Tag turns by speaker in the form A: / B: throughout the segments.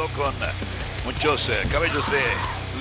A: quedó con muchos cabellos de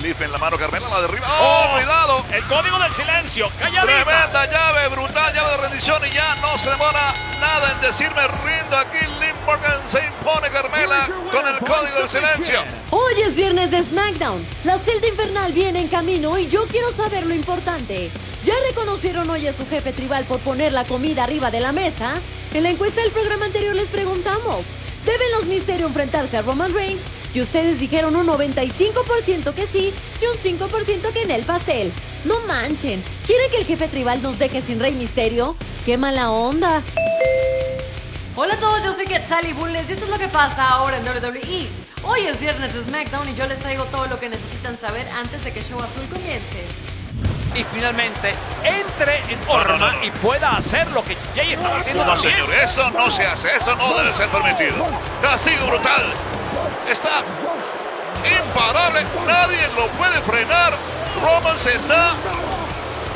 A: Leaf en la mano. Carmela la derriba. ¡Oh, cuidado!
B: El código del silencio. Calladita.
A: Tremenda llave, brutal llave de rendición y ya no se demora nada en decirme rindo. Aquí Liv Morgan se impone, Carmela, con el código del silencio.
C: Hoy es viernes de SmackDown. La celda infernal viene en camino y yo quiero saber lo importante. ¿Ya reconocieron hoy a su jefe tribal por poner la comida arriba de la mesa? En la encuesta del programa anterior les preguntamos, ¿deben los Mysterio enfrentarse a Roman Reigns? Y ustedes dijeron un 95% que sí y un 5% que en el pastel. No manchen, ¿quieren que el jefe tribal nos deje sin Rey Mysterio? ¡Qué mala onda! Hola a todos, yo soy Quetzal Bulnes y esto es lo que pasa ahora en WWE. Hoy es viernes de SmackDown y yo les traigo todo lo que necesitan saber antes de que el show azul comience.
B: Y finalmente entre en forma y pueda hacer lo que Jay estaba haciendo
A: No,
B: también.
A: señor, eso no se hace, eso no debe ser permitido. Castigo brutal. Está imparable, nadie lo puede frenar. Roman se está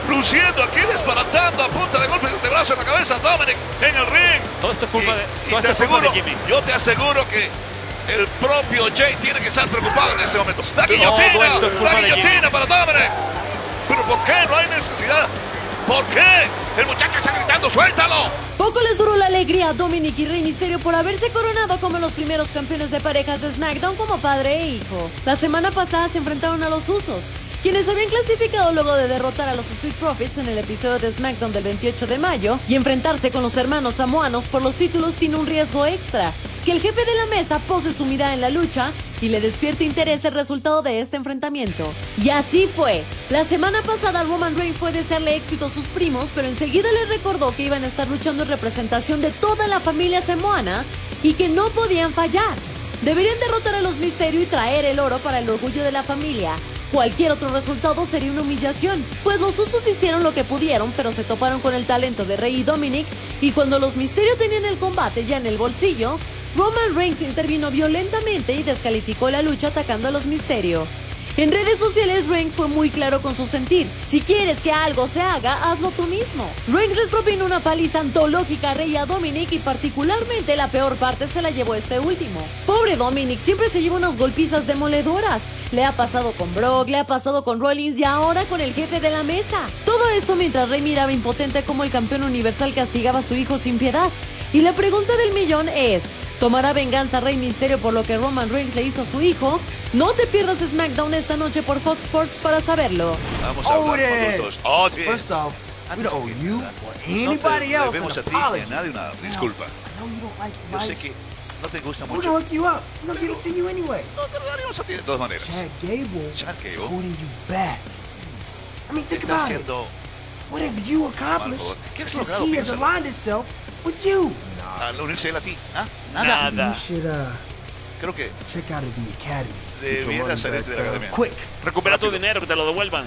A: luciendo aquí, desbaratando a punta de golpes de brazo en la cabeza a Dominic en el ring.
B: Todo esto es culpa
A: Y te aseguro, yo te aseguro que el propio Jay tiene que estar preocupado en este momento. La guillotina para Dominic. Pero ¿por qué? No hay necesidad. ¿Por qué? El muchacho está gritando, ¡suéltalo!
C: Poco les duró la alegría a Dominic y Rey Mysterio por haberse coronado como los primeros campeones de parejas de SmackDown como padre e hijo. La semana pasada se enfrentaron a los Usos, quienes habían clasificado luego de derrotar a los Street Profits en el episodio de SmackDown del 28 de mayo, y enfrentarse con los hermanos samoanos por los títulos tiene un riesgo extra, que el jefe de la mesa pose su mirada en la lucha y le despierte interés el resultado de este enfrentamiento. Y así fue. La semana pasada Roman Reigns fue desearle éxito a sus primos, pero enseguida les recordó que iban a estar luchando en representación de toda la familia samoana y que no podían fallar. Deberían derrotar a los Mysterio y traer el oro para el orgullo de la familia. Cualquier otro resultado sería una humillación, pues los Usos hicieron lo que pudieron, pero se toparon con el talento de Rey y Dominic, y cuando los Mysterio tenían el combate ya en el bolsillo, Roman Reigns intervino violentamente y descalificó la lucha atacando a los Mysterio. En redes sociales Reigns fue muy claro con su sentir: si quieres que algo se haga, hazlo tú mismo. Reigns les propinó una paliza antológica a Rey y a Dominic, y particularmente la peor parte se la llevó este último. Pobre Dominic, siempre se lleva unas golpizas demoledoras. Le ha pasado con Brock, le ha pasado con Rollins y ahora con el jefe de la mesa. Todo esto mientras Rey miraba impotente como el campeón universal castigaba a su hijo sin piedad. Y la pregunta del millón es: ¿tomará venganza Rey Mysterio por lo que Roman Reigns le hizo a su hijo? No te pierdas SmackDown esta noche por Fox Sports para saberlo.
A: Vamos a hablar con Otis.
D: First off, we
A: Antes
D: don't
A: que
D: owe you
A: nada,
D: or
A: no
D: anybody
A: te
D: else
A: debemos
D: an
A: a ti ni a
D: apology.
A: nadie una disculpa.
D: I know you don't like
A: Yo sé
D: advice.
A: que no te gusta
D: We're gonna
A: mucho.
D: hook you up. We're gonna give it to you anyway.
A: No te lo daríamos a ti de todas maneras.
D: Chad Gable
A: Chad
D: is
A: Gable
D: holding you back. I mean, think
A: está
D: about it.
A: haciendo
D: What have you accomplished
A: Marco, ¿qué has
D: since
A: logrado?
D: he has
A: Piénsalo.
D: aligned himself with you?
A: al unirse él a ti. ¿Ah? Nada.
B: Nada.
D: You should
A: Creo que
D: check out of the academy.
A: debiera salirte de la academia.
D: Quick.
B: Recupera tu dinero, que te lo devuelvan.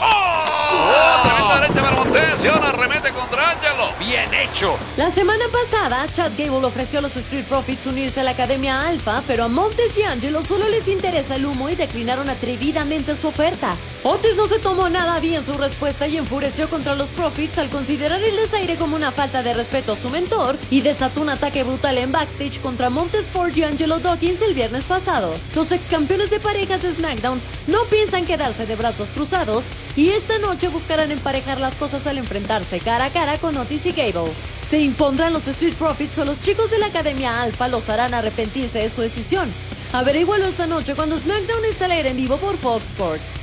A: ¡Oh! Tremenda derecha para Montez y ahora remete contra Angelo.
B: Bien hecho.
C: La semana pasada, Chad Gable ofreció a los Street Profits unirse a la Academia Alpha, pero a Montes y Angelo solo les interesa el humo y declinaron atrevidamente su oferta. Otis no se tomó nada bien su respuesta y enfureció contra los Profits al considerar el desaire como una falta de respeto a su mentor, y desató un ataque brutal en backstage contra Montez Ford y Angelo Dawkins el viernes pasado. Los ex campeones de parejas de SmackDown no piensan quedarse de brazos cruzados y esta noche buscarán emparejar las cosas al enfrentarse cara a cara con Otis y Gable. ¿Se impondrán los Street Profits o los chicos de la Academia Alpha los harán arrepentirse de su decisión? Averígualo esta noche cuando SmackDown esté al aire en vivo por Fox Sports.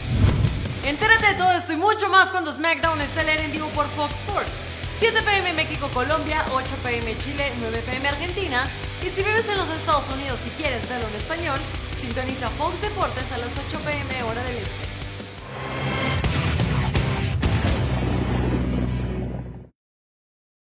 C: Entérate de todo esto y mucho más cuando SmackDown esté al aire en vivo por Fox Sports. 7 p.m. México, Colombia, 8 p.m. Chile, 9 p.m. Argentina. Y si vives en los Estados Unidos y quieres verlo en español, sintoniza Fox Deportes a las 8 p.m. hora del este.